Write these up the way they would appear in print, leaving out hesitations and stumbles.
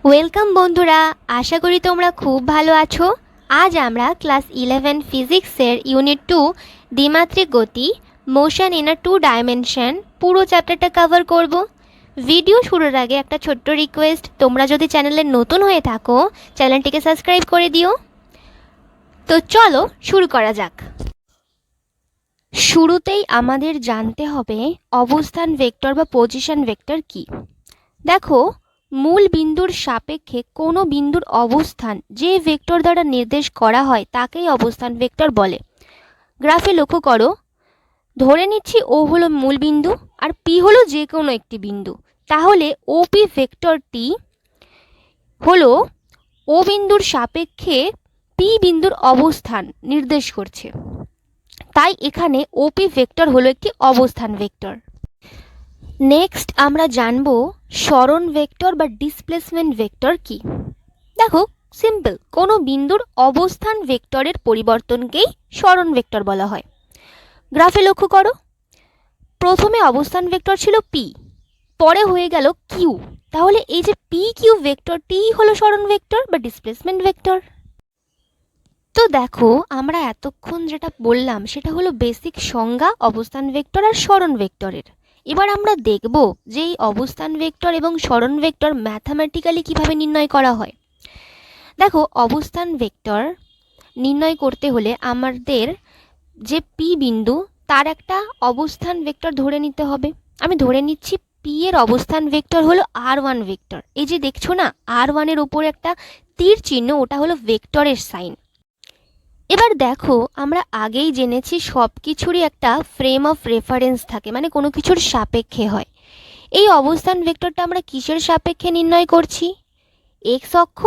Welcome বন্ধুরা, আশা করি তোমরা খুব ভালো আছো। আজ আমরা ক্লাস 11 ফিজিক্সের ইউনিট 2 দ্বিমাত্রিক গতি মোশন ইন আ 2 ডাইমেনশন পুরো চ্যাপ্টারটা কভার করব। ভিডিও শুরুর আগে একটা ছোট্ট রিকোয়েস্ট, তোমরা যদি চ্যানেলে নতুন হয়ে থাকো চ্যানেলটিকে সাবস্ক্রাইব করে দিও। তো চলো শুরু করা যাক। শুরুতেই আমাদের জানতে হবে অবস্থান ভেক্টর বা পজিশন ভেক্টর কি। দেখো, মূল বিন্দুর সাপেক্ষে কোনো বিন্দুর অবস্থান যে ভেক্টর দ্বারা নির্দেশ করা হয় তাকেই অবস্থান ভেক্টর বলে। গ্রাফে লক্ষ্য করো, ধরে নিচ্ছি ও হলো মূল বিন্দু আর পি হলো যে কোনো একটি বিন্দু, তাহলে ওপি ভেক্টরটি হলো ও বিন্দুর সাপেক্ষে পি বিন্দুর অবস্থান নির্দেশ করছে। তাই এখানে ওপি ভেক্টর হলো একটি অবস্থান ভেক্টর। নেক্সট আমরা জানবো সরণ ভেক্টর বা ডিসপ্লেসমেন্ট ভেক্টর কি। দেখো, সিম্পল, কোনো বিন্দুর অবস্থান ভেক্টরের পরিবর্তনকেই সরণ ভেক্টর বলা হয়। গ্রাফে লক্ষ্য করো, প্রথমে অবস্থান ভেক্টর ছিল পি, পরে হয়ে গেল কিউ, তাহলে এই যে পি কিউ ভেক্টরটি হলো সরণ ভেক্টর বা ডিসপ্লেসমেন্ট ভেক্টর। তো দেখো, আমরা এতক্ষণ যেটা বললাম সেটা হলো বেসিক সংজ্ঞা অবস্থান ভেক্টর আর সরণ ভেক্টরের। এবার আমরা দেখব যে এই অবস্থান ভেক্টর এবং সরণ ভেক্টর ম্যাথামেটিক্যালি কিভাবে নির্ণয় করা হয়। দেখো, অবস্থান ভেক্টর নির্ণয় করতে হলে আমাদের যে পি বিন্দু তার একটা অবস্থান ভেক্টর ধরে নিতে হবে। আমি ধরে নিচ্ছি পি এর অবস্থান ভেক্টর হলো আর1 ভেক্টর। এই যে দেখছো না আর1 এর উপর একটা তীর চিহ্ন, ওটা হলো ভেক্টরের সাইন। এবার দেখো, আমরা আগেই জেনেছি সব কিছুরই একটা ফ্রেম অফ রেফারেন্স থাকে, মানে কোনো কিছুর সাপেক্ষে হয়। এই অবস্থান ভেক্টরটা আমরা কিসের সাপেক্ষে নির্ণয় করছি? এক্স অক্ষ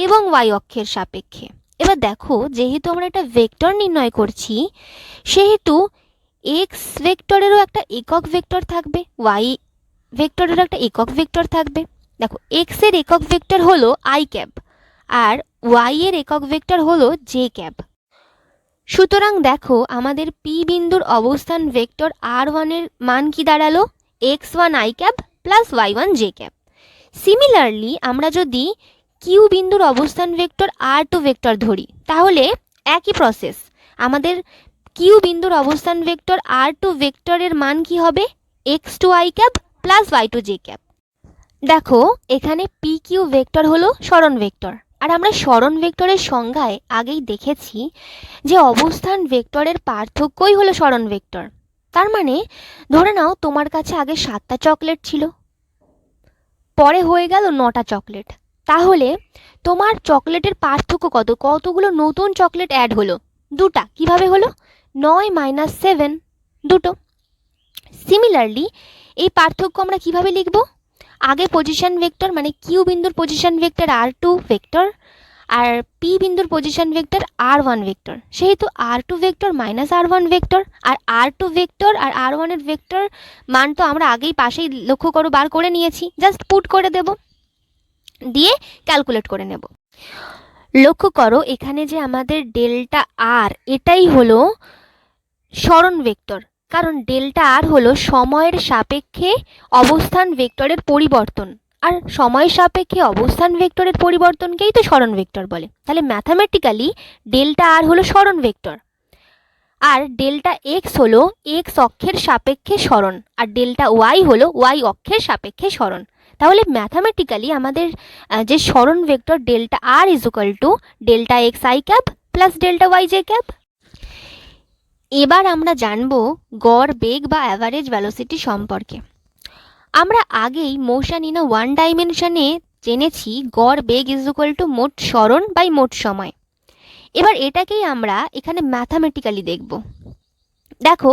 এবং ওয়াই অক্ষের সাপেক্ষে। এবার দেখো, যেহেতু আমরা একটা ভেক্টর নির্ণয় করছি সেহেতু এক্স ভেক্টরেরও একটা একক ভেক্টর থাকবে, ওয়াই ভেক্টরেরও একটা একক ভেক্টর থাকবে। দেখো, এক্স এর একক ভেক্টর হলো আই ক্যাপ আর ওয়াই এর একক ভেক্টর হলো জে ক্যাপ। সুতরাং দেখো, আমাদের পি বিন্দুর অবস্থান ভেক্টর আর1 এর মান কি দাঁড়ালো? x1 i cap plus y1 j cap. Similarly আমরা যদি কিউ বিন্দুর অবস্থান ভেক্টর আর2 ভেক্টর ধরি তাহলে একই প্রসেস, আমাদের কিউ বিন্দুর অবস্থান ভেক্টর আর2 ভেক্টরের মান কি হবে? x2 i cap plus y2 j cap. দেখো, এখানে পি কিউ ভেক্টর হলো সরণ ভেক্টর, আর আমরা সরণ ভেক্টরের সংজ্ঞায় আগেই দেখেছি যে অবস্থান ভেক্টরের পার্থক্যই হলো সরণ ভেক্টর। তার মানে ধরে নাও তোমার কাছে আগে 7টা চকলেট ছিল, পরে হয়ে গেল 9টা চকলেট, তাহলে তোমার চকলেটের পার্থক্য কত? কতগুলো নতুন চকলেট অ্যাড হলো? 2টা। কিভাবে হলো? 9 - 7, 2টো। সিমিলারলি এই পার্থক্য আমরা কিভাবে লিখব? আগে পজিশন ভেক্টর মানে কিউ বিন্দুর পজিশন ভেক্টর আর2 ভেক্টর আর পি বিন্দুর পজিশন ভেক্টর আর1 ভেক্টর, সেহেতু আর2 ভেক্টর মাইনাস আর1 ভেক্টর, আর আর2 ভেক্টর আর আর1 এর ভেক্টর মান তো আমরা আগেই পাশেই লক্ষ্য করো বার করে নিয়েছি, জাস্ট পুট করে দেব, দিয়ে ক্যালকুলেট করে নেব। লক্ষ্য করো, এখানে যে আমাদের ডেল্টা আর এটাই হলো সরণ ভেক্টর, কারণ ডেল্টা আর হলো সময়ের সাপেক্ষে অবস্থান ভেক্টরের পরিবর্তন, আর সময়ের সাপেক্ষে অবস্থান ভেক্টরের পরিবর্তনকেই তো সরণ ভেক্টর বলে। তাহলে ম্যাথামেটিক্যালি ডেল্টা আর হলো সরণ ভেক্টর, আর ডেল্টা এক্স হলো এক্স অক্ষের সাপেক্ষে সরণ, আর ডেল্টা ওয়াই হলো ওয়াই অক্ষের সাপেক্ষে সরণ। তাহলে ম্যাথামেটিক্যালি আমাদের যে সরণ vector delta R is equal to delta X I cap plus delta Y J cap. এবার আমরা জানব গড় বেগ বা অ্যাভারেজ ভেলোসিটি সম্পর্কে। আমরা আগেই মোশন ইন আ 1 ডাইমেনশনে জেনেছি গড় বেগ ইজ ইকুয়াল টু মোট সরণ বাই মোট সময়। এবার এটাকেই আমরা এখানে ম্যাথামেটিক্যালি দেখব। দেখো,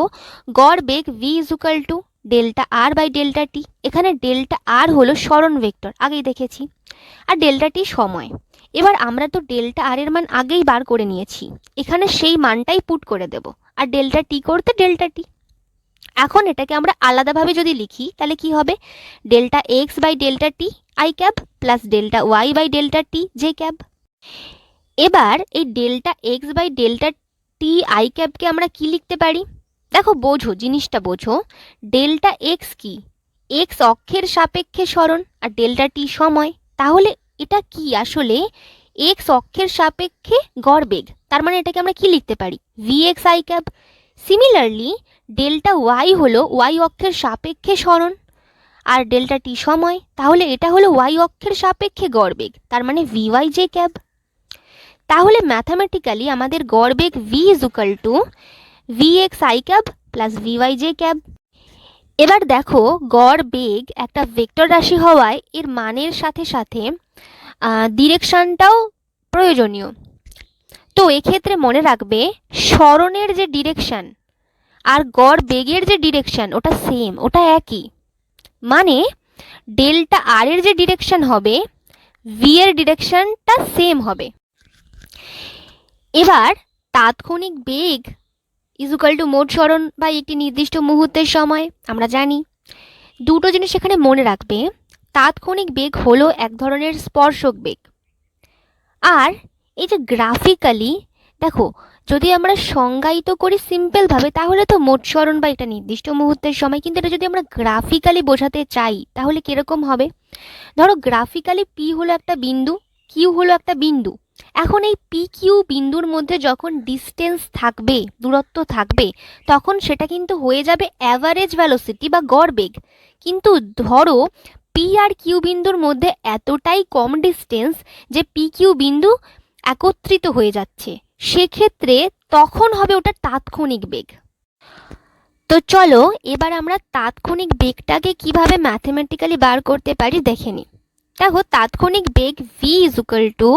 গড় বেগ v is equal to delta R by delta T. এখানে ডেল্টা আর হলো সরণ ভেক্টর, আগেই দেখেছি, আর ডেল্টা টি সময়। এবার আমরা তো ডেল্টা আর এর মান আগেই বার করে নিয়েছি, এখানে সেই মানটাই পুট করে দেব, আর ডেল্টা টি করতে ডেল্টা টি। এখন এটাকে আমরা আলাদাভাবে যদি লিখি তাহলে কি হবে? Delta X by delta T I cap plus delta Y by delta T J cap. এবার এই delta X by delta T আই ক্যাবকে আমরা কি লিখতে পারি? দেখো, বোঝো, জিনিসটা বোঝো। ডেল্টা এক্স কি? এক্স অক্ষের সাপেক্ষে সরণ, আর ডেল্টা টি সময়। তাহলে এটা কি আসলে এক্স অক্ষের সাপেক্ষে গড় বেগ, তার মানে এটাকে আমরা কি লিখতে পারি, V x I cap. Similarly delta Y হলো ওয়াই অক্ষের সাপেক্ষে সরণ, আর ডেল্টা টি সময়, তাহলে এটা হলো ওয়াই অক্ষের সাপেক্ষে গড় বেগ, তার মানে ভি ওয়াই জে ক্যাব। তাহলে ম্যাথামেটিক্যালি আমাদের গড় বেগ V is equal to V x I cap plus V Y J cap. এবার দেখো গড় বেগ একটা ভেক্টর রাশি হওয়ায় এর মানের সাথে সাথে ডিরেকশনটাও প্রয়োজনীয়। তো এক্ষেত্রে মনে রাখবে সরণের যে ডিরেকশন আর গড় বেগের যে ডিরেকশন ওটা সেম, ওটা একই। মানে ডেল্টা আর এর যে ডিরেকশন হবে ভি এর ডিরেকশনটা সেম হবে। এবার তাৎক্ষণিক বেগ ইজুকাল টু মোট সরণ বা একটি নির্দিষ্ট মুহূর্তের সময়। আমরা জানি দুটো জিনিস এখানে মনে রাখবে, তাৎক্ষণিক বেগ হলো এক ধরনের স্পর্শক বেগ, আর এই যে গ্রাফিক্যালি দেখো যদি আমরা সংজ্ঞায়িত করি সিম্পলভাবে তাহলে তো মোট সরণ বা এটা নির্দিষ্ট মুহূর্তের সময়, কিন্তু এটা যদি আমরা গ্রাফিক্যালি বোঝাতে চাই তাহলে কীরকম হবে, ধরো গ্রাফিক্যালি পি হলো একটা বিন্দু, কিউ হলো একটা বিন্দু। এখন এই পি কিউ বিন্দুর মধ্যে যখন ডিস্টেন্স থাকবে, দূরত্ব থাকবে, তখন সেটা কিন্তু হয়ে যাবে অ্যাভারেজ ভ্যালোসিটি বা গড় বেগ। কিন্তু ধরো পি আর কিউ বিন্দুর মধ্যে এতটাই কম ডিস্টেন্স যে পি কিউ বিন্দু একত্রিত হয়ে যাচ্ছে, সেক্ষেত্রে তখন হবে ওটা তাৎক্ষণিক বেগ। তো চলো এবার আমরা তাৎক্ষণিক বেগটাকে কিভাবে ম্যাথমেটিক্যালি বার করতে পারি দেখে নিই। দেখো তাৎক্ষণিক বেগ V is equal to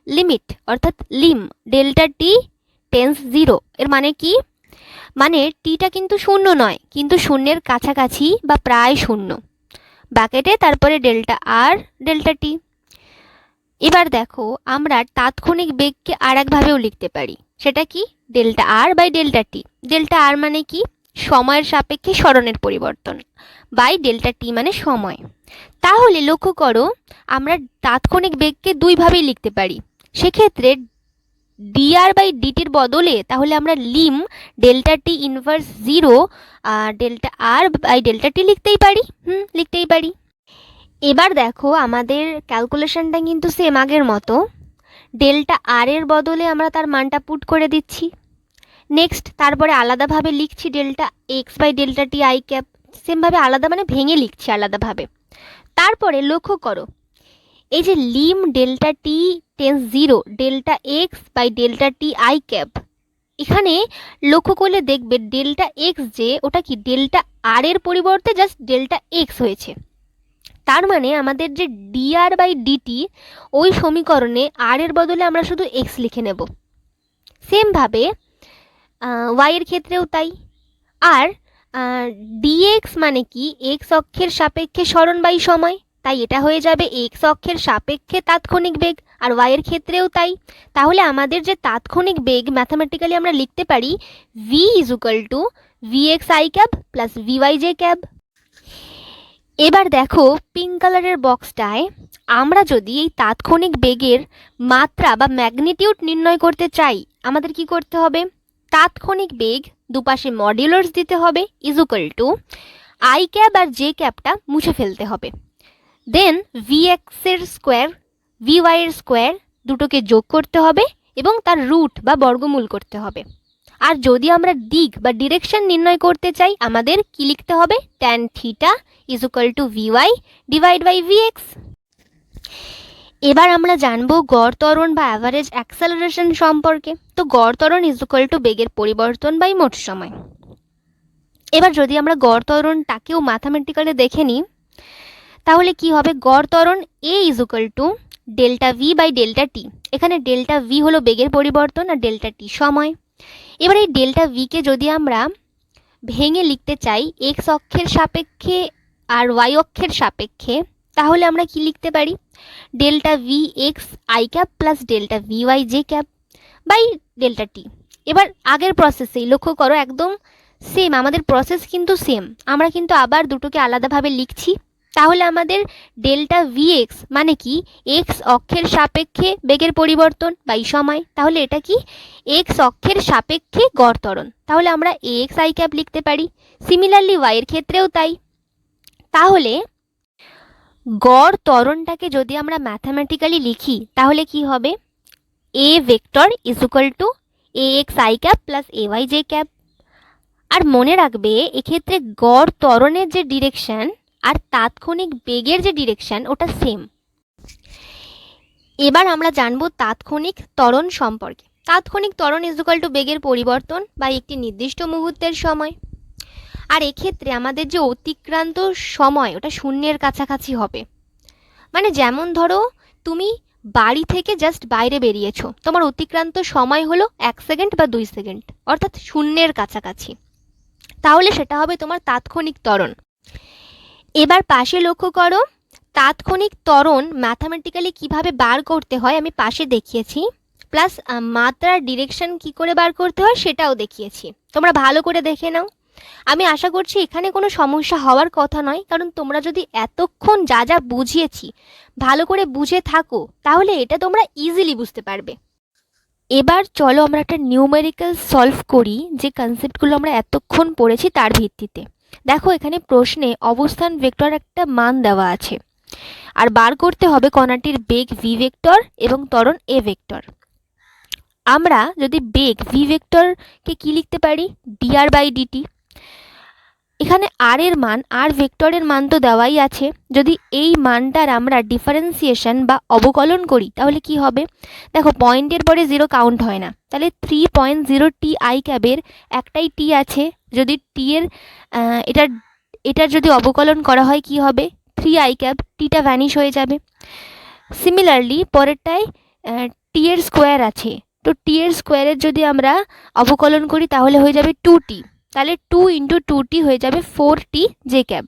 limit অর্থাৎ লিম ডেল্টা টি টেন্স 0। এর মানে কি, মানে টিটা কিন্তু শূন্য নয় কিন্তু শূন্যের কাছাকাছি বা প্রায় শূন্য, ব্র্যাকেটে তারপরে ডেল্টা আর ডেল্টা টি। এবার দেখো আমরা তাৎক্ষণিক বেগকে আর একভাবেও লিখতে পারি, সেটা কি, delta R by delta T. Delta R মানে কি, সময়ের সাপেক্ষে সরণের পরিবর্তন, বাই ডেল্টা টি মানে সময়। তাহলে লক্ষ্য করো আমরা তাৎক্ষণিক বেগকে দুইভাবেই লিখতে পারি। সেক্ষেত্রে ডিআর বাই ডিটির বদলে তাহলে আমরা lim delta T inverse 0 delta R by delta T লিখতেই পারি, লিখতেই পারি। এবার দেখো আমাদের ক্যালকুলেশনটা কিন্তু সেম আগের মতো, ডেল্টা আর এর বদলে আমরা তার মানটা পুট করে দিচ্ছি। নেক্সট তারপরে আলাদাভাবে লিখছি delta X by delta T I cap, সেমভাবে আলাদা মানে ভেঙে লিখছি আলাদাভাবে। তারপরে লক্ষ্য করো এই যে lim delta T tends 0 delta X by delta T I cap, এখানে লক্ষ্য করলে দেখবে ডেল্টা এক্স যে ওটা কি ডেল্টা আর এর পরিবর্তে জাস্ট ডেল্টা এক্স হয়েছে। তার মানে আমাদের যে ডিআর বাই ডিটি ওই সমীকরণে আর এর বদলে আমরা শুধু এক্স লিখে নেব। সেমভাবে ওয়াই এর ক্ষেত্রেও তাই। আর ডিএক্স মানে কি এক্স অক্ষের সাপেক্ষে সরণ বাই সময়, তাই এটা হয়ে যাবে এক্স অক্ষের সাপেক্ষে তাৎক্ষণিক বেগ, আর ওয়াই এর ক্ষেত্রেও তাই। তাহলে আমাদের যে তাৎক্ষণিক বেগ ম্যাথামেটিক্যালি আমরা লিখতে পারি V is equal to V x I cap plus V Y J cap. এবার দেখো পিঙ্ক কালারের বক্সটায় আমরা যদি এই তাৎক্ষণিক বেগের মাত্রা বা ম্যাগনিটিউড নির্ণয় করতে চাই আমাদের কি করতে হবে, তাৎক্ষণিক বেগ দুপাশে মডিউলার্স দিতে হবে is equal to I cap আর জে ক্যাবটা মুছে ফেলতে হবে, দেন ভি এক্সের স্কোয়ার ভি ওয়াই এর স্কোয়ার দুটোকে যোগ করতে হবে এবং তার রুট বা বর্গমূল করতে হবে। আর যদি আমরা দিক বা ডিরেকশন নির্ণয় করতে চাই আমাদের কি লিখতে হবে, tan theta is equal to V Y divide by V X. এবার আমরা জানবো গড় ত্বরণ বা অ্যাভারেজ অ্যাক্সেলারেশন সম্পর্কে। তো গড় ত্বরণ ইজ ইকুয়াল টু বেগের পরিবর্তন বাই মোট সময়। এবার যদি আমরা গড় ত্বরণটাকেও ম্যাথামেটিক্যালি দেখে নিই তাহলে কি হবে, গড় ত্বরণ এ is equal to delta V by delta T. এখানে ডেল্টা ভি হলো বেগের পরিবর্তন আর ডেল্টা টি সময়। এবার এই ডেল্টা ভিকে যদি আমরা ভেঙে লিখতে চাই এক্স অক্ষের সাপেক্ষে আর ওয়াই অক্ষের সাপেক্ষে তাহলে আমরা কি লিখতে পারি, delta v x I cap plus delta v Y J cap by delta t. এবার আগের প্রসেসেই লক্ষ্য করো একদম সেম, আমাদের প্রসেস কিন্তু সেম, আমরা কিন্তু আবার দুটোকে আলাদাভাবে লিখছি। তাহলে আমাদের ডেল্টা ভি এক্স মানে কি এক্স অক্ষের সাপেক্ষে বেগের পরিবর্তন বাই সময়, তাহলে এটা কি এক্স অক্ষের সাপেক্ষে গড় ত্বরণ, তাহলে আমরা এ এক্স আই ক্যাপ লিখতে পারি। সিমিলারলি ওয়াই এর ক্ষেত্রেও তাই। তাহলে গড় ত্বরণটাকে যদি আমরা ম্যাথামেটিক্যালি লিখি তাহলে কি হবে? A vector is equal to a x I cap plus a y J cap. আর মনে রাখবে এক্ষেত্রে গড় ত্বরণের যে ডিরেকশন আর তাৎক্ষণিক বেগের যে ডিরেকশন ওটা সেম। এবার আমরা জানবো তাৎক্ষণিক ত্বরণ সম্পর্কে। তাৎক্ষণিক ত্বরণ ইজ ইকুয়াল টু বেগের পরিবর্তন বা একটি নির্দিষ্ট মুহূর্তের সময়। আর এক্ষেত্রে আমাদের যে অতিক্রান্ত সময় ওটা শূন্যের কাছাকাছি হবে। মানে যেমন ধরো তুমি বাড়ি থেকে জাস্ট বাইরে বেরিয়েছো, তোমার অতিক্রান্ত সময় হলো 1 সেকেন্ড বা 2 সেকেন্ড, অর্থাৎ শূন্যের কাছাকাছি, তাহলে সেটা হবে তোমার তাৎক্ষণিক ত্বরণ। এবার পাশে লক্ষ্য করো, তাৎক্ষণিক ত্বরণ ম্যাথামেটিক্যালি কিভাবে বার করতে হয় আমি পাশে দেখিয়েছি, প্লাস মাত্রার ডিরেকশন কি করে বার করতে হয় সেটাও দেখিয়েছি, তোমরা ভালো করে দেখে নাও। আমি আশা করছি এখানে কোনো সমস্যা হওয়ার কথা নয়, কারণ তোমরা যদি এতক্ষণ যা যা বুঝিয়েছি ভালো করে বুঝে থাকো তাহলে এটা তোমরা ইজিলি বুঝতে পারবে। এবার চলো আমরা একটা নিউমেরিক্যাল সলভ করি যে কনসেপ্টগুলো আমরা এতক্ষণ পড়েছি তার ভিত্তিতে। দেখো এখানে প্রশ্নে অবস্থান ভেক্টর একটা মান দেওয়া আছে, আর বার করতে হবে কণাটির বেগ ভি ভেক্টর এবং ত্বরণ এ ভেক্টর। আমরা যদি বেগ ভি ভেক্টরকে কি লিখতে পারি? D R by D T. এখানে আর এর মান, আর ভেক্টরের মান তো দেওয়াই আছে, যদি এই মানটার আমরা ডিফারেন্সিয়েশন বা অবকলন করি তাহলে কি হবে? দেখো পয়েন্টের পরে 0 কাউন্ট হয় না, তাহলে 3.0 টি আই ক্যাবের একটাই টি আছে, যদি টি এর এটার যদি অবকলন করা হয় কি হবে? 3 আই ক্যাব, টিটা ভ্যানিশ হয়ে যাবে। সিমিলারলি পরেরটায় টি এর স্কোয়ার আছে, তো টি এর স্কোয়ারের যদি আমরা অবকলন করি তাহলে হয়ে যাবে 2t, তাহলে 2 ইন্টু 2t হয়ে যাবে 4t জে ক্যাব,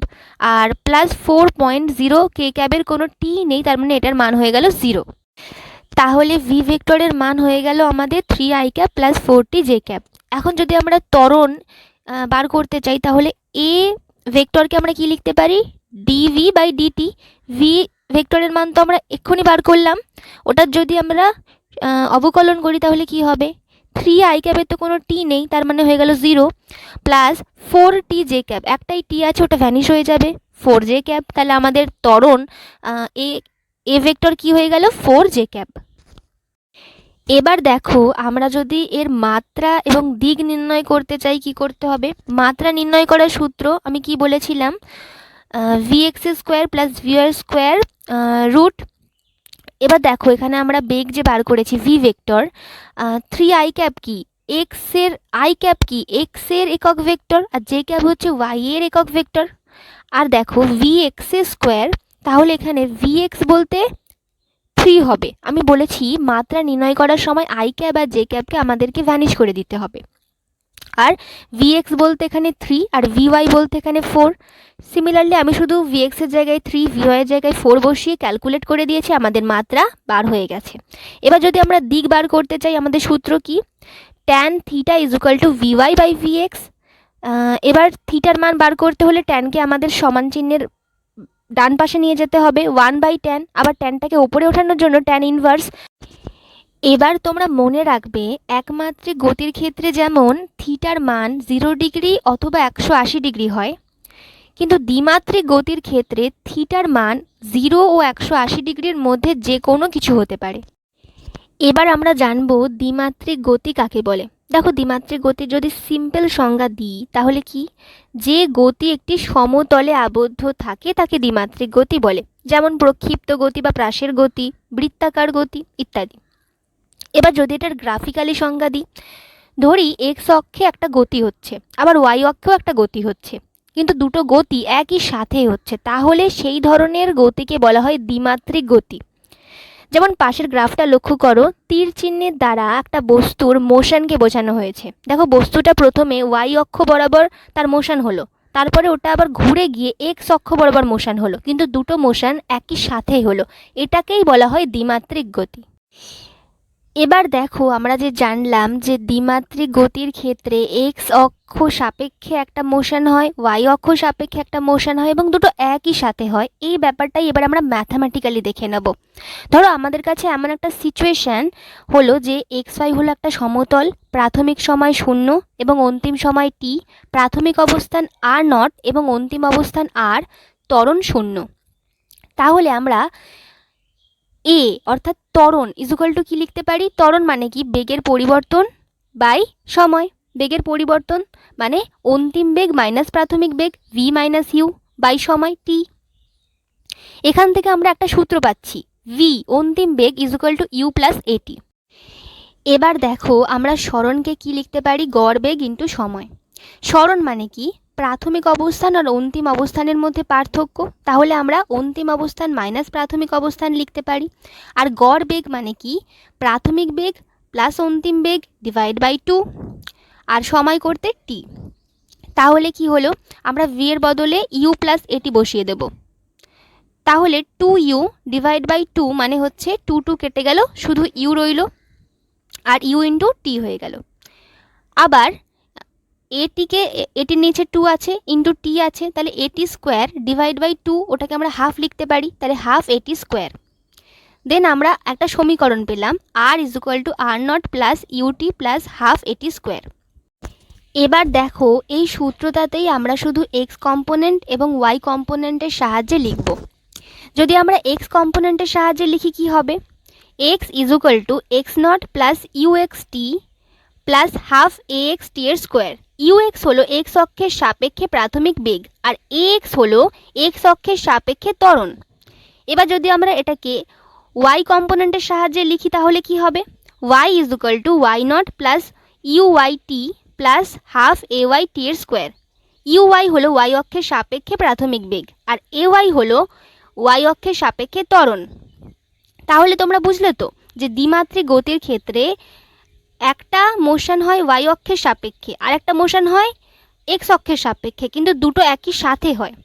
আর প্লাস 4.0 কে ক্যাবের কোনো টি নেই, তার মানে এটার মান হয়ে গেল 0। তাহলে ভি ভেক্টরের মান হয়ে গেল আমাদের 3 I cap plus 4t J cab. এখন যদি আমরা ত্বরণ বার করতে চাই তাহলে এ ভেক্টরকে আমরা কি লিখতে পারি? DV by D T. ভি ভেক্টরের মান তো আমরা এক্ষুনি বার করলাম, ওটার যদি আমরা অবকলন করি তাহলে কি হবে? 3 আই ক্যাবের তো কোনো টি নেই, তার মানে হয়ে গেল 0, প্লাস 4t জে ক্যাব, একটাই টি আছে ওটা ভ্যানিশ হয়ে যাবে, 4 জে ক্যাব। তাহলে আমাদের ত্বরণ এ ভেক্টর কি হয়ে গেল? 4 জে ক্যাব। এবার দেখো আমরা যদি এর মাত্রা এবং দিক নির্ণয় করতে চাই কি করতে হবে? মাত্রা নির্ণয় করার সূত্র আমি কি বলেছিলাম? V X square plus V Y square root. এবার দেখো এখানে আমরা বেগ যে বার করেছি ভি ভেক্টর, 3 আই ক্যাপ কি? এক্স এর আই ক্যাপ কি? এক্স এর একক ভেক্টর, আর জে ক্যাপ হচ্ছে ওয়াই এর একক ভেক্টর। আর দেখো ভি এক্স স্কোয়ার, তাহলে এখানে ভি এক্স বলতে 3 হবে। আমি বলেছি মাত্রা নির্ণয় করার সময় আই ক্যাপ আর জে ক্যাপকে আমাদেরকে ভ্যানিশ করে দিতে হবে। আর ভি এক্স বলতে এখানে 3 আর ভি ওয়াই বলতে এখানে 4। সিমিলারলি আমি শুধু ভি এক্সের জায়গায় 3, ভি ওয়াইয়ের জায়গায় 4 বসিয়ে ক্যালকুলেট করে দিয়েছি, আমাদের মাত্রা বার হয়ে গেছে। এবার যদি আমরা দিক বার করতে চাই আমাদের সূত্র কি? Tan theta is equal to V Y by V X. এবার থিটার মান বার করতে হলে ট্যানকে আমাদের সমান চিহ্নের ডান পাশে নিয়ে যেতে হবে, 1/tan, আবার ট্যানটাকে ওপরে ওঠানোর জন্য ট্যান ইনভার্স। এবার তোমরা মনে রাখবে একমাত্রিক গতির ক্ষেত্রে যেমন থিটার মান 0 ডিগ্রি অথবা 180 ডিগ্রি হয়, কিন্তু দ্বিমাত্রিক গতির ক্ষেত্রে থিটার মান 0 ও 180 ডিগ্রির মধ্যে যে কোনো কিছু হতে পারে। এবার আমরা জানবো দ্বিমাত্রিক গতি কাকে বলে। দেখো দ্বিমাত্রিক গতির যদি সিম্পল সংজ্ঞা দিই তাহলে কি? যে গতি একটি সমতলে আবদ্ধ থাকে তাকে দ্বিমাত্রিক গতি বলে, যেমন প্রক্ষিপ্ত গতি বা প্রাসের গতি, বৃত্তাকার গতি ইত্যাদি। এবার যদি এটার গ্রাফিক্যালি সংজ্ঞা দিই, ধরি এক্স অক্ষে একটা গতি হচ্ছে, আবার ওয়াই অক্ষেও একটা গতি হচ্ছে, কিন্তু দুটো গতি একই সাথে হচ্ছে, তাহলে সেই ধরনের গতিকে বলা হয় দ্বিমাত্রিক গতি। যেমন পাশের গ্রাফটা লক্ষ্য করো, তীর চিহ্নের দ্বারা একটা বস্তুর মোশনকে বোঝানো হয়েছে। দেখো বস্তুটা প্রথমে ওয়াই অক্ষ বরাবর তার মোশন হলো, তারপরে ওটা আবার ঘুরে গিয়ে এক্স অক্ষ বরাবর মোশন হলো, কিন্তু দুটো মোশন একই সাথেই হলো, এটাকেই বলা হয় দ্বিমাত্রিক গতি। এবার দেখো আমরা যে জানলাম যে দ্বিমাত্রিক গতির ক্ষেত্রে এক্স অক্ষ সাপেক্ষে একটা মোশন হয়, ওয়াই অক্ষ সাপেক্ষে একটা মোশন হয় এবং দুটো একই সাথে হয়, এই ব্যাপারটাই এবার আমরা ম্যাথামেটিক্যালি দেখে নেব। ধরো আমাদের কাছে এমন একটা সিচুয়েশান হলো যে এক্স ওয়াই হলো একটা সমতল, প্রাথমিক সময় 0 এবং অন্তিম সময় t, প্রাথমিক অবস্থান r0 এবং অন্তিম অবস্থান r, ত্বরণ 0। তাহলে আমরা এ অর্থাৎ ত্বরণ ইকুয়াল টু কি লিখতে পারি? ত্বরণ মানে কি? বেগের পরিবর্তন বাই সময়। বেগের পরিবর্তন মানে অন্তিম বেগ মাইনাস প্রাথমিক বেগ ভি মাইনাস ইউ বাই সময় টি। এখান থেকে আমরা একটা সূত্র পাচ্ছি, ভি অন্তিম বেগ ইকুয়াল টু ইউ প্লাস এটি। এবার দেখো আমরা সরণকে কি লিখতে পারি? গড় বেগ ইন্টু সময়। সরণ মানে কি? প্রাথমিক অবস্থান আর অন্তিম অবস্থানের মধ্যে পার্থক্য, তাহলে আমরা অন্তিম অবস্থান মাইনাস প্রাথমিক অবস্থান লিখতে পারি। আর গড় বেগ মানে কি? প্রাথমিক বেগ প্লাস অন্তিম বেগ ডিভাইড বাই 2 আর সময় করতে টি। তাহলে কি হলো? আমরা ভি এর বদলে ইউ প্লাস এটি বসিয়ে দেব। তাহলে 2u ডিভাইড বাই 2 মানে হচ্ছে 2 কেটে গেল, শুধু ইউ রইল আর ইউ ইন্টু টি হয়ে গেল। আবার এটিকে এটির নিচে 2 আছে ইন্টু টি আছে, তাহলে এটি স্কোয়ার ডিভাইড বাই 2 ওটাকে আমরা হাফ লিখতে পারি, তাহলে হাফ এটি স্কোয়ার। দেন আমরা একটা সমীকরণ পেলাম r equal to r naught plus u t plus half a t square. এবার দেখো এই সূত্রটাতেই আমরা শুধু এক্স কম্পোনেন্ট এবং ওয়াই কম্পোনেন্টের সাহায্যে লিখব। যদি আমরা এক্স কম্পোনেন্টের সাহায্যে লিখি কি হবে? X equal to x naught plus u x t plus half a x t এর স্কোয়ার। ইউ এক্স হলো এক্স অক্ষের সাপেক্ষে প্রাথমিক বেগ আর এ এক্স হলো এক্স অক্ষের সাপেক্ষে ত্বরণ। এবার যদি আমরা এটাকে ওয়াই কম্পোনেন্টের সাহায্যে লিখি তাহলে কি হবে? Y equal to y naught plus u y t plus half a y t এর স্কোয়ার। ইউ ওয়াই হলো ওয়াই অক্ষের সাপেক্ষে প্রাথমিক বেগ আর এ ওয়াই হলো ওয়াই অক্ষের সাপেক্ষে ত্বরণ। তাহলে তোমরা বুঝলে তো যে দ্বিমাত্রিক গতির ক্ষেত্রে একটা মোশন হয় ওয়াই অক্ষের সাপেক্ষে আর একটা মোশন হয় এক্স অক্ষের সাপেক্ষে, কিন্তু দুটো একই সাথে হয়।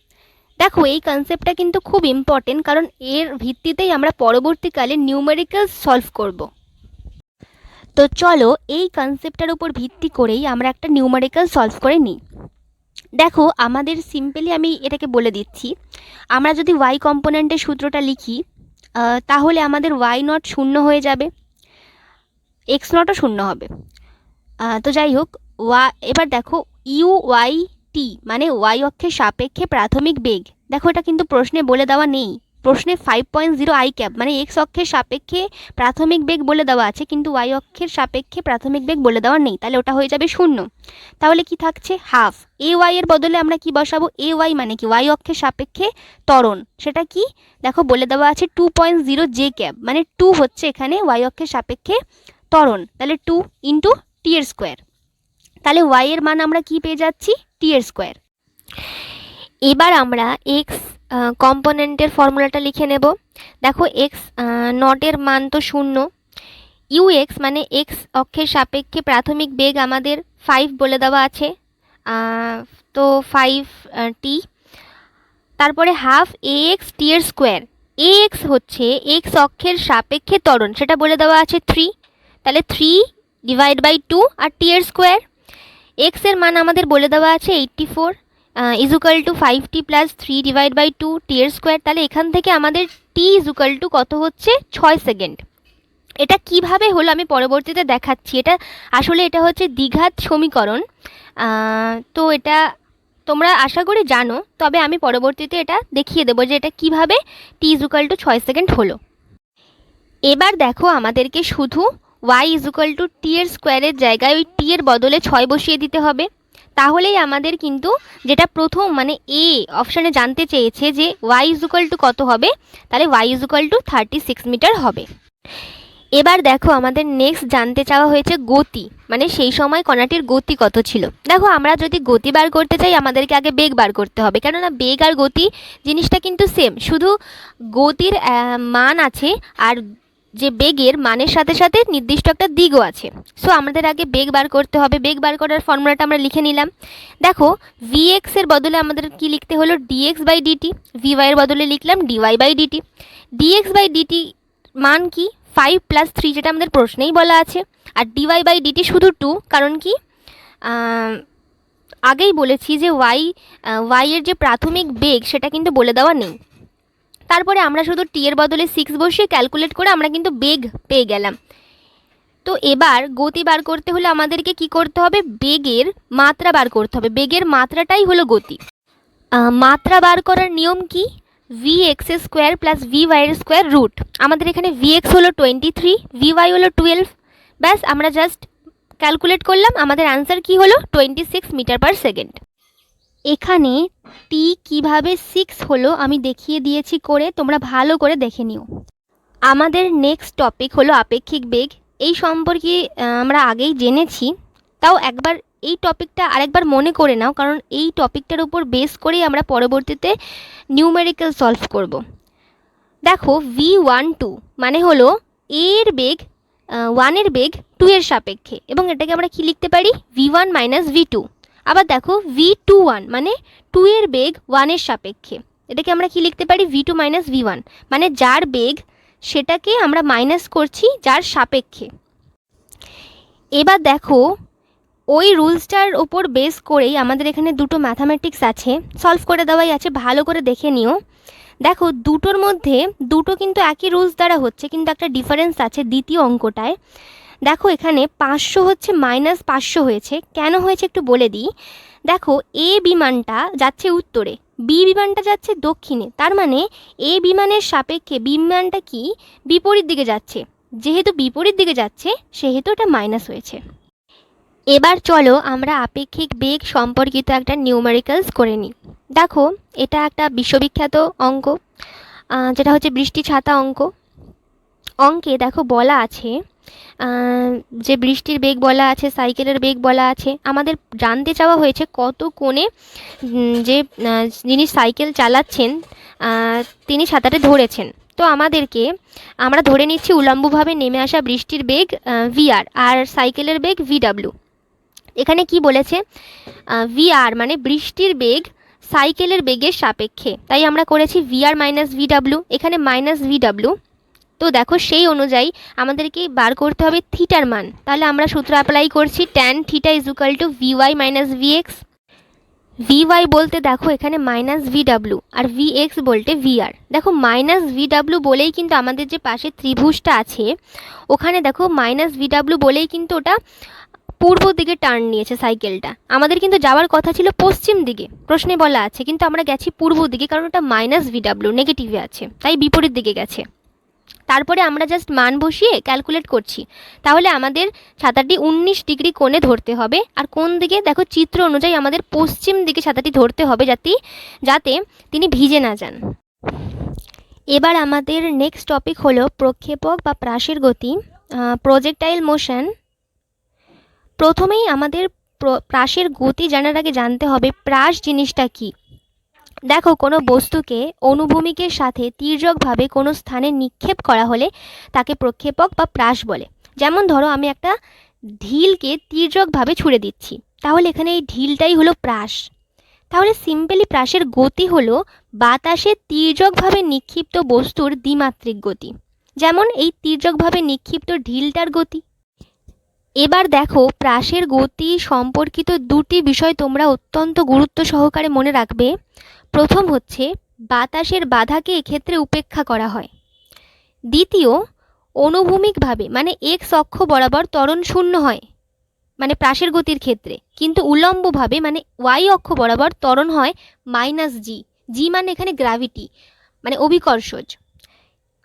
দেখো এই কনসেপ্টটা কিন্তু খুব ইম্পর্টেন্ট, কারণ এর ভিত্তিতেই আমরা পরবর্তীকালে নিউমেরিক্যাল সলভ করব। তো চলো এই কনসেপ্টটার উপর ভিত্তি করেই আমরা একটা নিউমেরিক্যাল সলভ করে নিই। দেখো আমাদের সিম্পলি আমি এটাকে বলে দিচ্ছি, আমরা যদি ওয়াই কম্পোনেন্টের সূত্রটা লিখি তাহলে আমাদের ওয়াই নট শূন্য হয়ে যাবে, এক্স নটও শূন্য হবে। তো যাই হোক এবার দেখো ইউ ওয়াই টি মানে ওয়াই অক্ষের সাপেক্ষে প্রাথমিক বেগ। দেখো এটা কিন্তু প্রশ্নে বলে দেওয়া নেই, প্রশ্নে 5.0 আই ক্যাপ মানে এক্স অক্ষের সাপেক্ষে প্রাথমিক বেগ বলে দেওয়া আছে, কিন্তু ওয়াই অক্ষের সাপেক্ষে প্রাথমিক বেগ বলে দেওয়া নেই, তাহলে ওটা হয়ে যাবে শূন্য। তাহলে কি থাকছে? হাফ এ ওয়াই এর বদলে আমরা কি বসাবো? এ ওয়াই মানে কি? ওয়াই অক্ষের সাপেক্ষে ত্বরণ। সেটা কি? দেখো বলে দেওয়া আছে 2.0 জে ক্যাপ মানে 2 হচ্ছে এখানে ওয়াই অক্ষের সাপেক্ষে ত্বরণ, তাহলে 2 ইন্টু টি এর স্কোয়ার। তাহলে ওয়াই এর মান আমরা কি পেয়ে যাচ্ছি? টি এর স্কোয়ার। এবার আমরা এক্স কম্পোনেন্টের ফর্মুলাটা লিখে নেব। দেখো এক্স নটের মান তো শূন্য, ইউ এক্স মানে এক্স অক্ষের সাপেক্ষে প্রাথমিক বেগ আমাদের 5 বলে দেওয়া আছে, তো 5 টি, তারপরে হাফ এ এক্স টি এর স্কোয়ার। এ এক্স হচ্ছে এক্স অক্ষের সাপেক্ষে ত্বরণ, সেটা বলে দেওয়া আছে 3, তাহলে 3 ডিভাইড বাই 2 আর টি এর স্কোয়ার। এক্স এর মান আমাদের বলে দেওয়া আছে 84 equal to 5t plus 3 divide by 2 T এর স্কোয়ার। তাহলে এখান থেকে আমাদের টি ইকুয়াল টু কত হচ্ছে? 6 সেকেন্ড। এটা কিভাবে হলো আমি পরবর্তীতে দেখাচ্ছি। এটা হচ্ছে দ্বিঘাত সমীকরণ, তো এটা তোমরা আশা করি জানো, তবে আমি পরবর্তীতে এটা দেখিয়ে দেবো যে এটা কিভাবে টি ইকুয়াল টু 6 সেকেন্ড হলো। এবার দেখো আমাদেরকে শুধু ওয়াই ইকুয়াল টু টি এর স্কোয়ারের জায়গায় ওই টি এর বদলে 6 বসিয়ে দিতে হবে, তাহলেই আমাদের কিন্তু যেটা প্রথম মানে এ অপশানে জানতে চেয়েছে যে ওয়াই ইকুয়াল টু কত হবে, তাহলে ওয়াই ইকুয়াল টু 36 মিটার হবে। এবার দেখো আমাদের নেক্সট জানতে চাওয়া হয়েছে গতি, মানে সেই সময় কণাটির গতি কত ছিল। দেখো আমরা যদি গতি বার করতে চাই আমাদেরকে আগে বেগ বার করতে হবে, কেননা বেগ আর গতি জিনিসটা কিন্তু সেম, শুধু গতির মান আছে আর যে বেগের মানের সাথে সাথে নির্দিষ্ট একটা দিকও আছে। সো আমাদের আগে বেগ বার করতে হবে। বেগ বার করার ফর্মুলাটা আমরা লিখে নিলাম। দেখো ভি এক্স এর বদলে আমাদের কি লিখতে হলো? D X by D T. V Y এর বদলে লিখলাম D Y by D T. D X by D T মান কি? 5 প্লাস 3, যেটা আমাদের প্রশ্নেই বলা আছে। আর ডিওয়াই বাই ডিটি শুধু 2, কারণ কি আগেই বলেছি যে ওয়াই এর যে প্রাথমিক বেগ সেটা কিন্তু বলে দেওয়া নেই। তারপরে আমরা শুধু টি এর বদলে 6 বসিয়ে ক্যালকুলেট করে আমরা কিন্তু বেগ পেয়ে গেলাম। তো এবার গতি বার করতে হলে আমাদেরকে কি করতে হবে? বেগের মাত্রা বার করতে হবে। বেগের মাত্রাটাই হলো গতি। মাত্রা বার করার নিয়ম কি? V X square plus V ওয়াইয়ের স্কোয়ার রুট। আমাদের এখানে ভি এক্স হলো 23, ভি ওয়াই হলো 12। ব্যাস আমরা জাস্ট ক্যালকুলেট করলাম, আমাদের আনসার কি হলো 26 মিটার পার সেকেন্ড। এখানে টি কিভাবে 6 হলো আমি দেখিয়ে দিয়েছি করে, তোমরা ভালো করে দেখে নিও। আমাদের নেক্সট টপিক হলো আপেক্ষিক বেগ। এই সম্পর্কে আমরা আগেই জেনেছি, তাও একবার এই টপিকটা আরেকবার মনে করে নাও, কারণ এই টপিকটার উপর বেস করেই আমরা পরবর্তীতে নিউমেরিক্যাল সলভ করব। দেখো v12 মানে হলো এর বেগ 1 এর বেগ 2 এর সাপেক্ষে, এবং এটাকে আমরা কি লিখতে পারি v1 মাইনাস v2। আবার দেখো v21 মানে 2 এর বেগ 1 এর সাপেক্ষে, এটাকে আমরা কি লিখতে পারি v2 মাইনাস v1, মানে যার বেগ সেটাকে আমরা মাইনাস করছি যার সাপেক্ষে। এবার দেখো ওই রুলসটার ওপর বেস করেই আমাদের এখানে দুটো ম্যাথামেটিক্স আছে, সলভ করে দেওয়াই আছে, ভালো করে দেখে নিও। দেখো দুটোর মধ্যে দুটো কিন্তু একই রুলস দ্বারা হচ্ছে, কিন্তু একটা ডিফারেন্স আছে দ্বিতীয় অঙ্কটায়। দেখো এখানে 500 হচ্ছে মাইনাস 500 হয়েছে, কেন হয়েছে একটু বলে দিই। দেখো এ বিমানটা যাচ্ছে উত্তরে, বি বিমানটা যাচ্ছে দক্ষিণে, তার মানে এ বিমানের সাপেক্ষে বি বিমানটা কি বিপরীত দিকে যাচ্ছে, যেহেতু বিপরীত দিকে যাচ্ছে সেহেতু এটা মাইনাস হয়েছে। এবার চলো আমরা আপেক্ষিক বেগ সম্পর্কিত একটা নিউমেরিক্যালস করে নিই। দেখো এটা একটা বিশ্ববিখ্যাত অঙ্ক, যেটা হচ্ছে বৃষ্টি ছাতা অঙ্ক। অঙ্কে দেখো বলা আছে যে বৃষ্টির বেগ বলা আছে, সাইকেলের বেগ বলা আছে। আমাদের জানতে চাওয়া হয়েছে কত কোণে যে যিনি সাইকেল চালাচ্ছেন তিনি ছাতাটা ধরেছেন। তো আমরা ধরে নিচ্ছি উলম্বভাবে নেমে আসা বৃষ্টির বেগ ভিআর আর সাইকেলের বেগ ভিডাব্লিউ। এখানে কি বলেছে ভিআর মানে বৃষ্টির বেগ সাইকেলের বেগের সাপেক্ষে, তাই আমরা করেছি ভিআর মাইনাস ভিডাব্লিউ, এখানে মাইনাস ভিডাব্লিউ। তো দেখো সেই অনুযায়ী আমাদেরকে বার করতে হবে থিটার মান, তাহলে আমরা সূত্র অ্যাপ্লাই করছি tan theta is equal two VY minus VX. VY বলতে দেখো এখানে মাইনাস ভিডাব্লিউ আর ভিএক্স বলতে ভিআর। দেখো মাইনাস ভিডাব্লিউ বলেই কিন্তু আমাদের যে পাশে ত্রিভুজটা আছে ওখানে দেখো মাইনাস ভিডাব্লিউ বলেই কিন্তু ওটা পূর্ব দিকে টার্ন নিয়েছে সাইকেলটা। আমাদের কিন্তু যাওয়ার কথা ছিল পশ্চিম দিকে, প্রশ্নে বলা আছে, কিন্তু আমরা গেছি পূর্ব দিকে, কারণ ওটা মাইনাস ভিডাব্লিউ নেগেটিভে আছে, তাই বিপরীত দিকে গেছে। তারপরে আমরা জাস্ট মান বসিয়ে ক্যালকুলেট করছি, তাহলে আমাদের ছাতাটি 19 ডিগ্রি কোণে ধরতে হবে। আর কোন দিকে দেখো চিত্র অনুযায়ী আমাদের পশ্চিম দিকে ছাতাটি ধরতে হবে, যাতে তিনি ভিজে না যান। এবার আমাদের নেক্সট টপিক হলো প্রক্ষেপক বা প্রাসের গতি, প্রজেক্টাইল মোশন। প্রথমেই আমাদের প্রাসের গতি জানার আগে জানতে হবে প্রাস জিনিসটা কি। দেখো কোনো বস্তুকে অনুভূমিকের সাথে তির্যকভাবে কোনো স্থানে নিক্ষেপ করা হলে তাকে প্রক্ষেপক বা প্রাস বলে। যেমন ধরো আমি একটা ঢিলকে তির্যকভাবে ছুঁড়ে দিচ্ছি, তাহলে এখানে এই ঢিলটাই হলো প্রাস। তাহলে সিম্পলি প্রাসের গতি হলো বাতাসে তির্যকভাবে নিক্ষিপ্ত বস্তুর দ্বিমাত্রিক গতি, যেমন এই তির্যকভাবে নিক্ষিপ্ত ঢিলটার গতি। এবার দেখো প্রাসের গতি সম্পর্কিত দুটি বিষয় তোমরা অত্যন্ত গুরুত্ব সহকারে মনে রাখবে। প্রথম হচ্ছে বাতাসের বাধাকে এক্ষেত্রে উপেক্ষা করা হয়। দ্বিতীয়, অনুভূমিকভাবে মানে এক্স অক্ষ বরাবর ত্বরণ শূন্য হয় মানে প্রাসের গতির ক্ষেত্রে, কিন্তু উল্লম্বভাবে মানে ওয়াই অক্ষ বরাবর ত্বরণ হয় মাইনাস জি। জি মানে এখানে গ্র্যাভিটি মানে অভিকর্ষজ।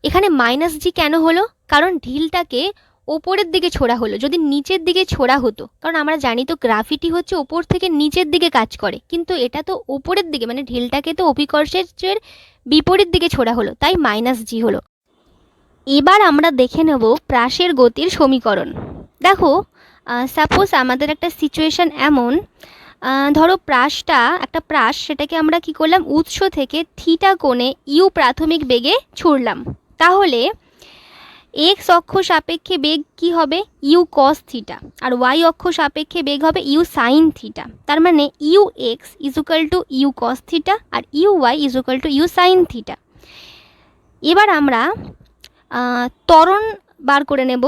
এখানে মাইনাস জি কেন হলো? কারণ ঢিলটাকে ওপরের দিকে ছোড়া হলো, যদি নিচের দিকে ছোড়া হতো, কারণ আমরা জানি তো গ্রাভিটি হচ্ছে ওপর থেকে নিচের দিকে কাজ করে, কিন্তু এটা তো ওপরের দিকে মানে ঢিলটাকে তো অভিকর্ষের বিপরীত দিকে ছোড়া হলো, তাই মাইনাস জি হলো। এবার আমরা দেখে নেব প্রাসের গতির সমীকরণ। দেখো সাপোজ আমাদের একটা সিচুয়েশান এমন, ধরো একটা প্রাস সেটাকে আমরা কি করলাম উৎস থেকে থিটা কোণে ইউ প্রাথমিক বেগে ছুড়লাম, তাহলে এক্স অক্ষ সাপেক্ষে বেগ কি হবে ইউ কস থিটা, আর ওয়াই অক্ষ সাপেক্ষে বেগ হবে ইউ সাইন থিটা। তার মানে u x is equal to u cos theta আর u y is equal to you sine theta. এবার আমরা ত্বরণ বার করে নেব।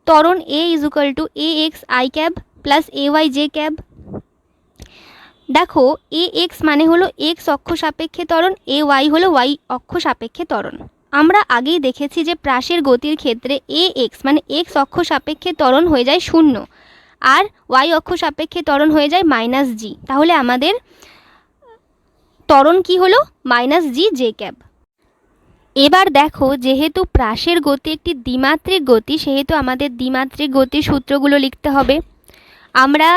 ত্বরণ এ is equal to a x I cap plus a y J cap. দেখো এ এক্স মানে হলো এক্স অক্ষ সাপেক্ষে ত্বরণ, এ ওয়াই হলো ওয়াই অক্ষ সাপেক্ষে ত্বরণ। আমরা আগেই দেখেছি যে প্রাসের গতির ক্ষেত্রে এ এক্স মানে এক্স অক্ষ সাপেক্ষে ত্বরণ হয়ে যায় 0 আর ওয়াই অক্ষ সাপেক্ষে ত্বরণ হয়ে যায় -g। তাহলে আমাদের ত্বরণ কি হলো -g জে ক্যাব। এবার দেখো, যেহেতু প্রাসের গতি একটি দ্বিমাত্রিক গতি, সেহেতু আমাদের দ্বিমাত্রিক গতির সূত্রগুলো লিখতে হবে। আমরা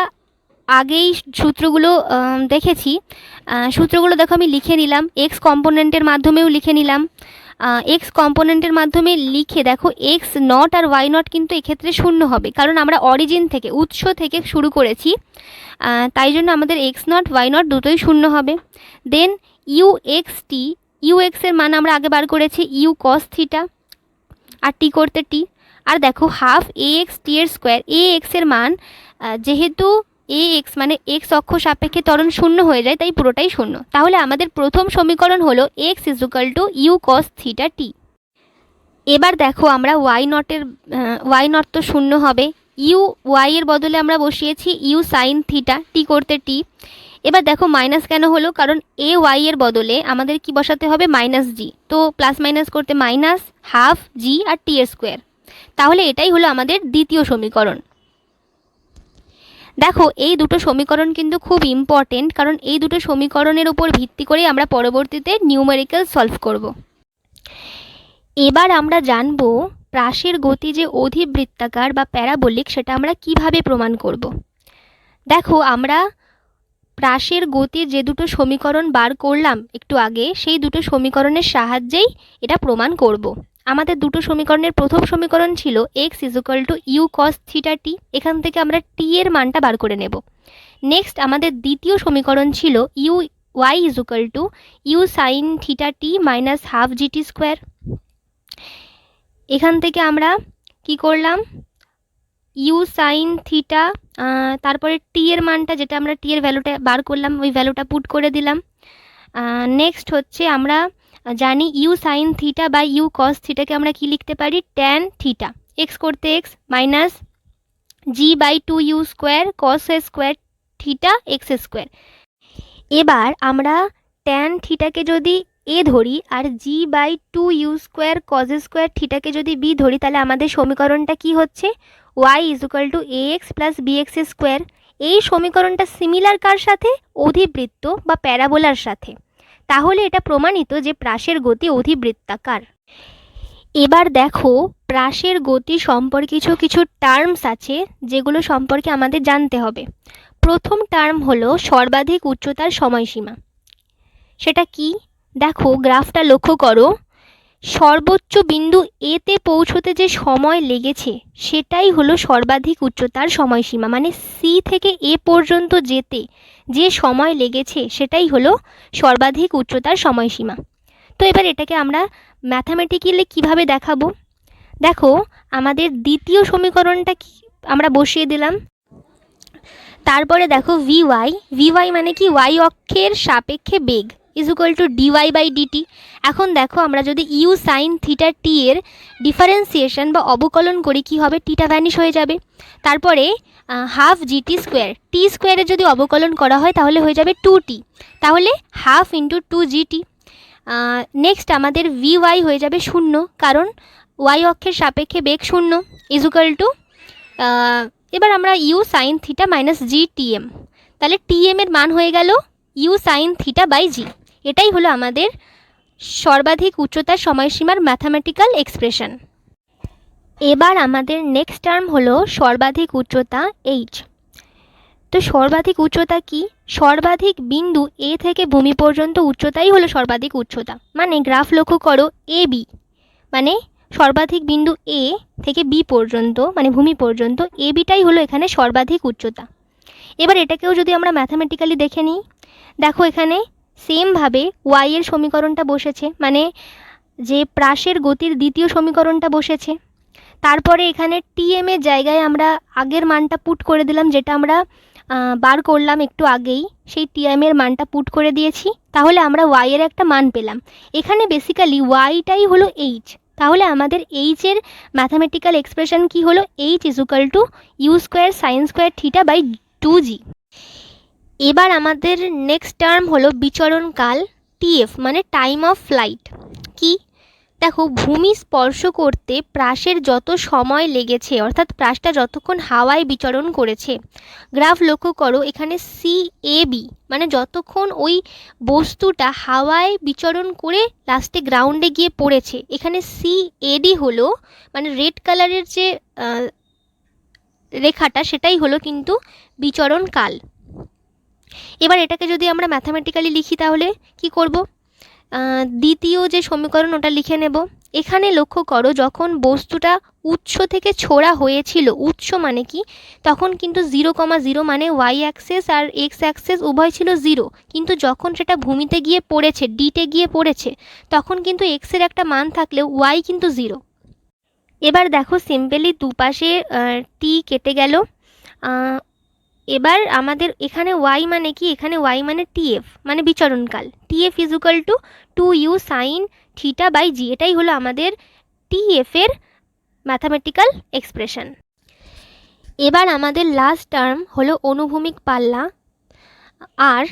আগেই সূত্রগুলো দেখেছি। সূত্রগুলো দেখো আমি লিখে নিলাম, এক্স কম্পোনেন্টের মাধ্যমেও লিখে নিলাম। এক্স কম্পোনেন্টের মাধ্যমে লিখে দেখো, এক্স নট আর ওয়াই নট কিন্তু এক্ষেত্রে শূন্য হবে, কারণ আমরা অরিজিন থেকে, উৎস থেকে শুরু করেছি। তাই জন্য আমাদের এক্স নট ওয়াই নট দুটোই শূন্য হবে। Then U x T, U এক্সের মান আমরা আগে বার করেছি ইউ কস থিটা, আর টি করতে টি। আর দেখো হাফ এ এক্স টি এর স্কোয়ার, এ এক্সের মান যেহেতু এ এক্স মানে এক্স অক্ষ সাপেক্ষে ত্বরণ শূন্য হয়ে যায়, তাই পুরোটাই শূন্য। তাহলে আমাদের প্রথম সমীকরণ হলো x equal to u cos theta t. এবার দেখো আমরা ওয়াই নট তো শূন্য হবে, ইউ ওয়াই এর বদলে আমরা বসিয়েছি ইউ সাইন থিটা, টি করতে টি। এবার দেখো মাইনাস কেন হলো, কারণ এ ওয়াই এর বদলে আমাদের কি বসাতে হবে, মাইনাস জি। তো প্লাস মাইনাস করতে মাইনাস হাফ জি আর টি এর স্কোয়ার। তাহলে এটাই হলো আমাদের দ্বিতীয় সমীকরণ। দেখো এই দুটো সমীকরণ কিন্তু খুব ইম্পর্টেন্ট, কারণ এই দুটো সমীকরণের উপর ভিত্তি করে আমরা পরবর্তীতে নিউমেরিক্যাল সলভ করব। এবার আমরা জানব প্রাসের গতি যে অধিবৃত্তাকার বা প্যারাবোলিক, সেটা আমরা কিভাবে প্রমাণ করব। দেখো আমরা প্রাসের গতির যে দুটো সমীকরণ বার করলাম একটু আগে, সেই দুটো সমীকরণের সাহায্যেই এটা প্রমাণ করব। আমাদের দুটো সমীকরণের প্রথম সমীকরণ ছিল x equal to u cos theta t, এখান থেকে আমরা টি এর মানটা বার করে নেব। নেক্সট আমাদের দ্বিতীয় সমীকরণ ছিল U Y equal to you sine theta T minus half G T square. এখান থেকে আমরা কি করলাম, ইউ সাইন থিটা, তারপরে টি এর মানটা যেটা আমরা টি এর ভ্যালুটা বার করলাম, ওই ভ্যালুটা পুট করে দিলাম। নেক্সট হচ্ছে আমরা জানি ইউ সাইন থিটা বা ইউ কস থিটাকে আমরা কি লিখতে পারি, ট্যান থিটা, এক্স করতে x minus g by two u square cos square theta x square. এবার আমরা ট্যান থিটাকে যদি এ ধরি আর g by two u square cos square থিটাকে যদি বি ধরি, তাহলে আমাদের সমীকরণটা কি হচ্ছে, y equal to a x plus b x square. এই সমীকরণটা সিমিলার কার সাথে, অধিবৃত্ত বা প্যারাবোলার সাথে। তাহলে এটা প্রমাণিত যে প্রাসের গতি অধিবৃত্তাকার। এবার দেখো প্রাসের গতি সম্পর্কে কিছু টার্মস আছে, যেগুলো সম্পর্কে আমাদের জানতে হবে। প্রথম টার্ম হলো সর্বাধিক উচ্চতার সময়সীমা। সেটা কি, দেখো গ্রাফটা লক্ষ্য করো, সর্বোচ্চ বিন্দু এতে পৌঁছতে যে সময় লেগেছে সেটাই হলো সর্বাধিক উচ্চতার সময়সীমা, মানে সি থেকে এ পর্যন্ত যেতে যে সময় লেগেছে সেটাই হলো সর্বাধিক উচ্চতার সময়সীমা। তো এবার এটাকে আমরা ম্যাথামেটিক্যালি কিভাবে দেখাবো, দেখো আমাদের দ্বিতীয় সমীকরণটা আমরা বসিয়ে দিলাম। তারপরে দেখো ভিওয়াই মানে কি, ওয়াই অক্ষের সাপেক্ষে বেগ equal to d y by d t. এখন দেখো আমরা যদি ইউ সাইন থিটা টি এর ডিফারেন্সিয়েশন বা অবকলন করি, কি হবে, টিটা ভ্যানিশ হয়ে যাবে। তারপরে হাফ জিটি স্কোয়ার, টি স্কোয়ারে যদি অবকলন করা হয় তাহলে হয়ে যাবে টু টি, তাহলে half into two G T. Next আমাদের ভিওয়াই হয়ে যাবে শূন্য, কারণ ওয়াই অক্ষের সাপেক্ষে বেগ শূন্য ইজুকাল টু, এবার আমরা U sine theta minus G T M, তাহলে টিএম এর মান হয়ে গেল ইউ সাইন থিটা বাই জি। এটাই হলো আমাদের সর্বাধিক উচ্চতার সময়সীমার ম্যাথামেটিক্যাল এক্সপ্রেশন। এবার আমাদের নেক্সট টার্ম হলো সর্বাধিক উচ্চতা এইচ। তো সর্বাধিক উচ্চতা কি, সর্বাধিক বিন্দু এ থেকে ভূমি পর্যন্ত উচ্চতাই হলো সর্বাধিক উচ্চতা। মানে গ্রাফ লক্ষ্য করো, এ বি মানে সর্বাধিক বিন্দু এ থেকে বি পর্যন্ত মানে ভূমি পর্যন্ত, এ বিটাই হলো এখানে সর্বাধিক উচ্চতা। এবার এটাকেও যদি আমরা ম্যাথামেটিক্যালি দেখে নিই, দেখো এখানে সেমভাবে ওয়াই এর সমীকরণটা বসেছে, মানে যে প্রাসের গতির দ্বিতীয় সমীকরণটা বসেছে। তারপরে এখানে টিএম এর জায়গায় আমরা আগের মানটা পুট করে দিলাম, যেটা আমরা বার করলাম একটু আগেই, সেই টিএম এর মানটা পুট করে দিয়েছি। তাহলে আমরা ওয়াই এর একটা মান পেলাম। এখানে বেসিক্যালি ওয়াইটাই হলো এইচ, তাহলে আমাদের এইচ এর ম্যাথামেটিক্যাল এক্সপ্রেশন কি হলো, h equal to u square sine square theta by two g. এবার আমাদের নেক্সট টার্ম হলো বিচরণকাল টিএফ, মানে টাইম অফ ফ্লাইট। কি দেখো, ভূমি স্পর্শ করতে প্রাসের যত সময় লেগেছে, অর্থাৎ প্রাসটা যতক্ষণ হাওয়ায় বিচরণ করেছে, গ্রাফ লক্ষ্য করো এখানে CAB মানে যতক্ষণ ওই বস্তুটা হাওয়ায় বিচরণ করে লাস্টে গ্রাউন্ডে গিয়ে পড়েছে, এখানে CAD হলো মানে রেড কালারের যে রেখাটা সেটাই হলো কিন্তু বিচরণ কাল। এবার এটাকে যদি আমরা ম্যাথামেটিক্যালি লিখি তাহলে কি করব? দ্বিতীয় যে সমীকরণ ওটা লিখে নেব। এখানে লক্ষ্য করো যখন বস্তুটা উৎস থেকে ছোড়া হয়েছিল, উৎস মানে কি, তখন কিন্তু 0,0 মানে ওয়াই অ্যাক্সেস আর এক্স অ্যাক্সেস উভয় ছিল 0, কিন্তু যখন সেটা ভূমিতে গিয়ে পড়েছে, ডিতে গিয়ে পড়েছে, তখন কিন্তু এক্সের একটা মান থাকলেও ওয়াই কিন্তু 0। এবার দেখো সিম্পলি দুপাশে টি কেটে গেল। এবার আমাদের এখানে ওয়াই মানে কি, এখানে ওয়াই মানে TF মানে বিচরণকাল, TF equal to 2u sine theta by জি, এটাই হলো আমাদের TF এর ম্যাথামেটিক্যাল এক্সপ্রেশন। এবার আমাদের লাস্ট টার্ম হলো অনুভূমিক পাল্লা। আর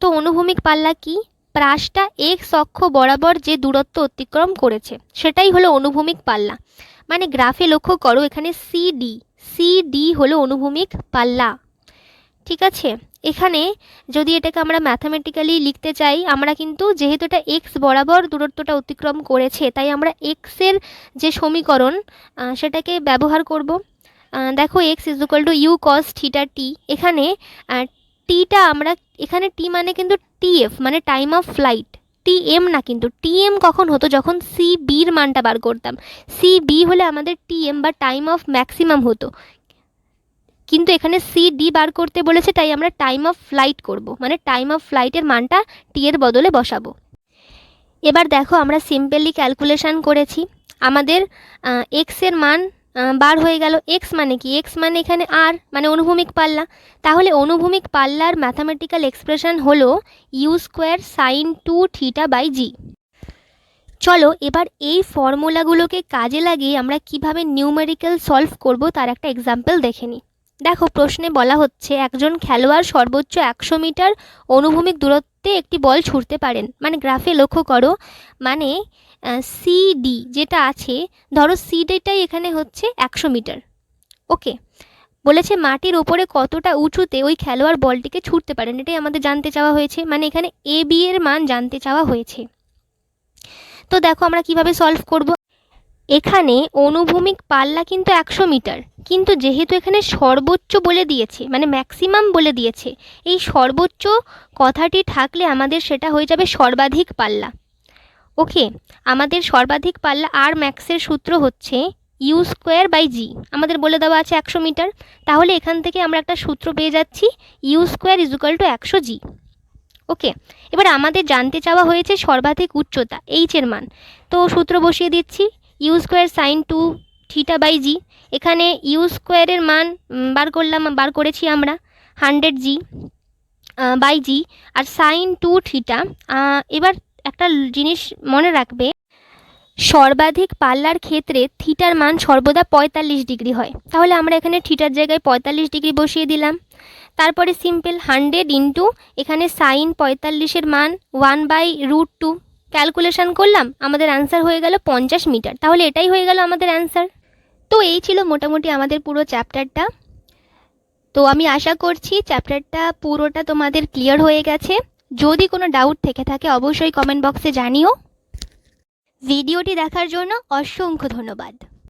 তো অনুভূমিক পাল্লা কি? প্রাসটা এক্স অক্ষ বরাবর যে দূরত্ব অতিক্রম করেছে সেটাই হলো অনুভূমিক পাল্লা। মানে গ্রাফে লক্ষ্য করো এখানে সিডি হলো অনুভূমিক পাল্লা। ঠিক আছে, এখানে যদি এটাকে আমরা ম্যাথামেটিক্যালি লিখতে চাই, আমরা কিন্তু যেহেতু এটা এক্স বরাবর দূরত্বটা অতিক্রম করেছে, তাই আমরা এক্সের যে সমীকরণ সেটাকে ব্যবহার করব। দেখো x equal to u cos theta t, এখানে টিটা আমরা, এখানে টি মানে কিন্তু TF মানে টাইম অফ ফ্লাইট, TM না, কিন্তু TM কখন হতো? যখন CBর মানটা বার করতাম। CB হলে আমাদের TM বা টাইম অফ ম্যাক্সিমাম হতো, কিন্তু এখানে CD বার করতে বলেছে, তাই আমরা টাইম অফ ফ্লাইট করব, মানে টাইম অফ ফ্লাইটের মানটা টি এর বদলে বসাবো। এবার দেখো আমরা সিম্পলি ক্যালকুলেশন করেছি, আমাদের এক্সের মান বার হয়ে গেল। এক্স মানে কি? এক্স মানে এখানে আর মানে অনুভূমিক পাল্লা, তাহলে অনুভূমিক পাল্লার ম্যাথামেটিক্যাল এক্সপ্রেশন হলো u² সাইন 2 থিটা বাই জি। চলো এবার এই ফর্মুলাগুলোকে কাজে লাগিয়ে আমরা কিভাবে নিউমেরিক্যাল সলভ করব তার একটা এক্সাম্পল দেখে নিই। দেখো প্রশ্নে বলা হচ্ছে একজন খেলোয়াড় সর্বোচ্চ 100 মিটার অনুভূমিক দূরত্বে একটি বল ছুঁড়তে পারেন। মানে গ্রাফে লক্ষ্য করো, মানে সিডি যেটা আছে, ধরো সিডিটাই এখানে হচ্ছে 100 মিটার। ওকে, বলেছে মাটির ওপরে কতটা উঁচুতে ওই খেলোয়াড় বলটিকে ছুঁড়তে পারেন, এটাই আমাদের জানতে চাওয়া হয়েছে, মানে এখানে AB এর মান জানতে চাওয়া হয়েছে। তো দেখো আমরা কিভাবে সলভ করব। এখানে অনুভূমিক পাল্লা কিন্তু 100 মিটার, কিন্তু যেহেতু এখানে সর্বোচ্চ বলে দিয়েছে মানে ম্যাক্সিমাম বলে দিয়েছে, এই সর্বোচ্চ কথাটি থাকলে আমাদের সেটা হয়ে যাবে সর্বাধিক পাল্লা। ওকে, আমাদের সর্বাধিক পাল্লা আর ম্যাক্সের সূত্র হচ্ছে u² বাই জি, আমাদের বলে দেওয়া আছে 100 মিটার, তাহলে এখান থেকে আমরা একটা সূত্র পেয়ে যাচ্ছি u² ইজুকাল টু 100 জি। ওকে, এবার আমাদের জানতে চাওয়া হয়েছে সর্বাধিক উচ্চতা এইচের মান, তো সূত্র বসিয়ে দিচ্ছি u² সাইন 2 থিটা বাই জি। এখানে u² এর মান বার করেছি আমরা 100 জি বাই জি, আর সাইন 2 থিটা। এবার একটা জিনিস মনে রাখবে, সর্বাধিক পাল্লার ক্ষেত্রে থিটার মান সর্বদা 45 ডিগ্রি হয়, তাহলে আমরা এখানে থিটার জায়গায় 45 ডিগ্রি বসিয়ে দিলাম। তারপরে সিম্পল 100 ইন্টু এখানে সাইন 45-এর মান 1/√2 ক্যালকুলেশন করলাম, আমাদের অ্যান্সার হয়ে গেল 50 মিটার। তাহলে এটাই হয়ে গেল আমাদের অ্যান্সার। তো এই ছিল মোটামুটি আমাদের পুরো চ্যাপ্টারটা। তো আমি আশা করছি চ্যাপ্টারটা পুরোটা তোমাদের ক্লিয়ার হয়ে গেছে। যদি কোনো ডাউট থেকে থাকে অবশ্যই কমেন্ট বক্সে জানিও। ভিডিওটি দেখার জন্য অসংখ্য ধন্যবাদ।